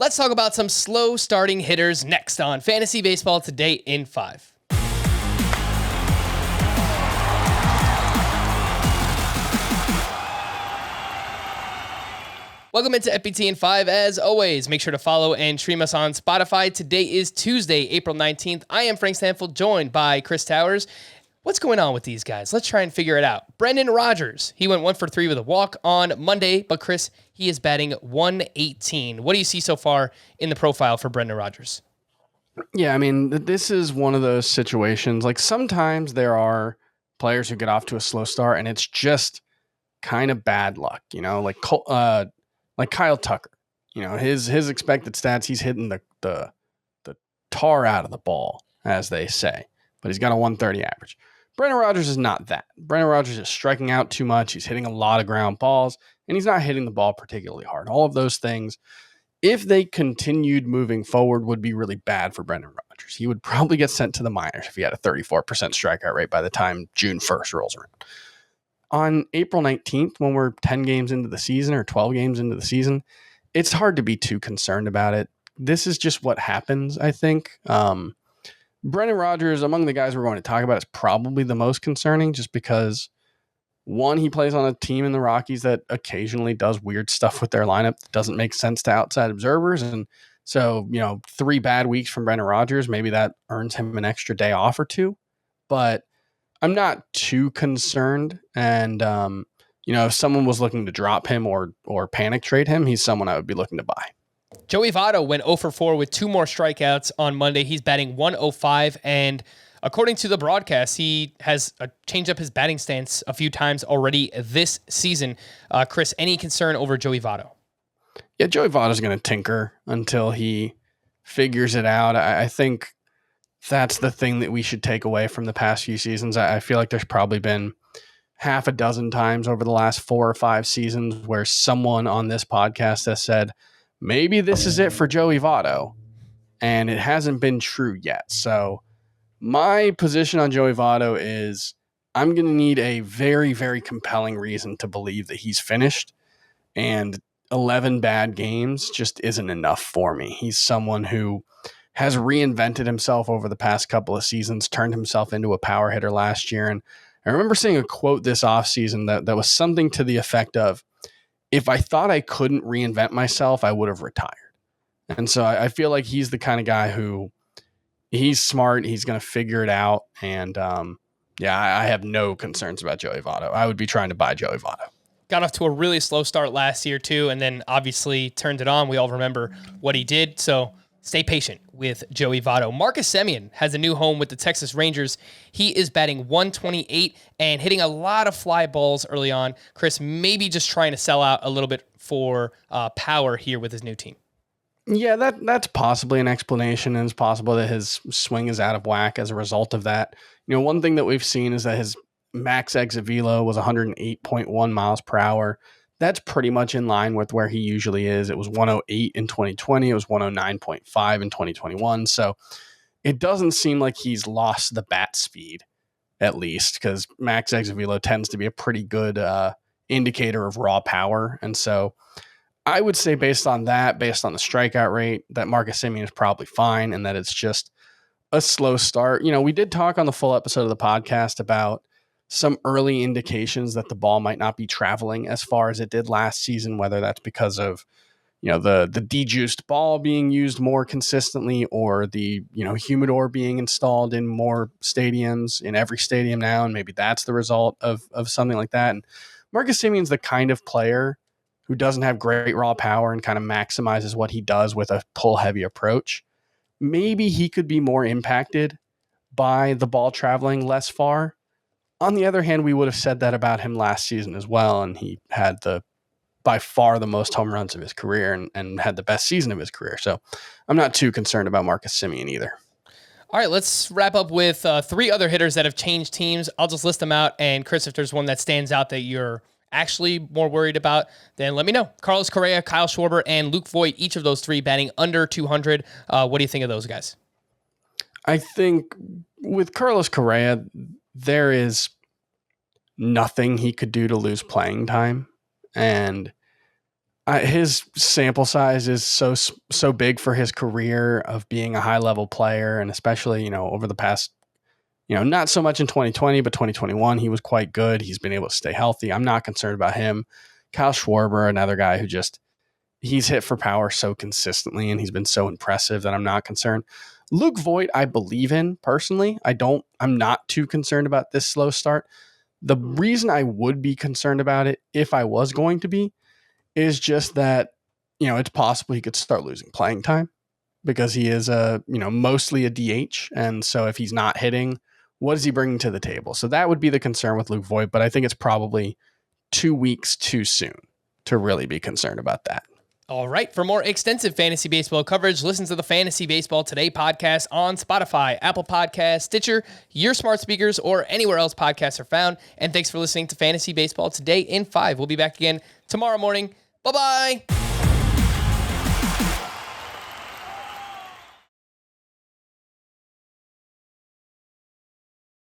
Let's talk about some slow starting hitters next on Fantasy Baseball Today in 5. Welcome into FBT in 5. As always, make sure to follow and stream us on Spotify. Today is Tuesday, April 19th. I am Frank Stanfield, joined by Chris Towers. What's going on with these guys? Let's try and figure it out. Brendan Rodgers, he went 1 for 3 with a walk on Monday, but Chris, he is batting 118. What do you see so far in the profile for Brendan Rodgers? Yeah, I mean, this is one of those situations. Like sometimes there are players who get off to a slow start and it's just kind of bad luck, like Kyle Tucker. His expected stats, he's hitting the tar out of the ball, as they say, but he's got a 130 average. Brendan Rodgers is not that. Brendan Rodgers is striking out too much. He's hitting a lot of ground balls, and he's not hitting the ball particularly hard. All of those things, if they continued moving forward, would be really bad for Brendan Rodgers. He would probably get sent to the minors if he had a 34% strikeout rate by the time June 1st rolls around. On April 19th, when we're 10 games into the season or 12 games into the season, it's hard to be too concerned about it. This is just what happens, I think. Brendan Rodgers, among the guys we're going to talk about, is probably the most concerning just because, one, he plays on a team in the Rockies that occasionally does weird stuff with their lineup that doesn't make sense to outside observers. And so, 3 bad weeks from Brendan Rodgers, maybe that earns him an extra day off or two. But I'm not too concerned. And, if someone was looking to drop him or panic trade him, he's someone I would be looking to buy. Joey Votto went 0 for 4 with 2 more strikeouts on Monday. He's batting 105, and according to the broadcast, he has changed up his batting stance a few times already this season. Chris, any concern over Joey Votto? Yeah, Joey Votto's going to tinker until he figures it out. I think that's the thing that we should take away from the past few seasons. I feel like there's probably been half a dozen times over the last 4 or 5 seasons where someone on this podcast has said, maybe this is it for Joey Votto, and it hasn't been true yet. So my position on Joey Votto is I'm going to need a very, very compelling reason to believe that he's finished, and 11 bad games just isn't enough for me. He's someone who has reinvented himself over the past couple of seasons, turned himself into a power hitter last year. And I remember seeing a quote this offseason that was something to the effect of, if I thought I couldn't reinvent myself, I would have retired. And so I feel like he's the kind of guy who he's smart. He's going to figure it out. And I have no concerns about Joey Votto. I would be trying to buy Joey Votto. Got off to a really slow start last year too, and then obviously turned it on. We all remember what he did. So stay patient with Joey Votto. Marcus Semien has a new home with the Texas Rangers. He is batting 128 and hitting a lot of fly balls early on. Chris, maybe just trying to sell out a little bit for power here with his new team. Yeah, that's possibly an explanation, and it's possible that his swing is out of whack as a result of that. One thing that we've seen is that his max exit velo was 108.1 miles per hour. That's pretty much in line with where he usually is. It was 108 in 2020. It was 109.5 in 2021. So it doesn't seem like he's lost the bat speed, at least, because max exit velo tends to be a pretty good indicator of raw power. And so I would say based on that, based on the strikeout rate, that Marcus Semien is probably fine and that it's just a slow start. We did talk on the full episode of the podcast about some early indications that the ball might not be traveling as far as it did last season, whether that's because of, the dejuiced ball being used more consistently or the, humidor being installed in more stadiums, in every stadium now. And maybe that's the result of something like that. And Marcus Semien's the kind of player who doesn't have great raw power and kind of maximizes what he does with a pull heavy approach. Maybe he could be more impacted by the ball traveling less far. On the other hand, we would have said that about him last season as well, and he had by far the most home runs of his career and had the best season of his career. So I'm not too concerned about Marcus Semien either. All right, let's wrap up with 3 other hitters that have changed teams. I'll just list them out, and Chris, if there's one that stands out that you're actually more worried about, then let me know. Carlos Correa, Kyle Schwarber, and Luke Voit, each of those 3 batting under 200. What do you think of those guys? I think with Carlos Correa, there is nothing he could do to lose playing time. And His sample size is so big for his career of being a high level player, and especially over the past, not so much in 2020, but 2021 he was quite good. He's been able to stay healthy. I'm not concerned about him. Kyle Schwarber, another guy who he's hit for power so consistently, and he's been so impressive that I'm not concerned. Luke Voit, I believe in personally. I'm not too concerned about this slow start. The reason I would be concerned about it, if I was going to be, is just that, it's possible he could start losing playing time because he is mostly a DH. And so if he's not hitting, what is he bringing to the table? So that would be the concern with Luke Voit, but I think it's probably 2 weeks too soon to really be concerned about that. All right. For more extensive fantasy baseball coverage, listen to the Fantasy Baseball Today podcast on Spotify, Apple Podcasts, Stitcher, your smart speakers, or anywhere else podcasts are found. And thanks for listening to Fantasy Baseball Today in 5. We'll be back again tomorrow morning. Bye-bye.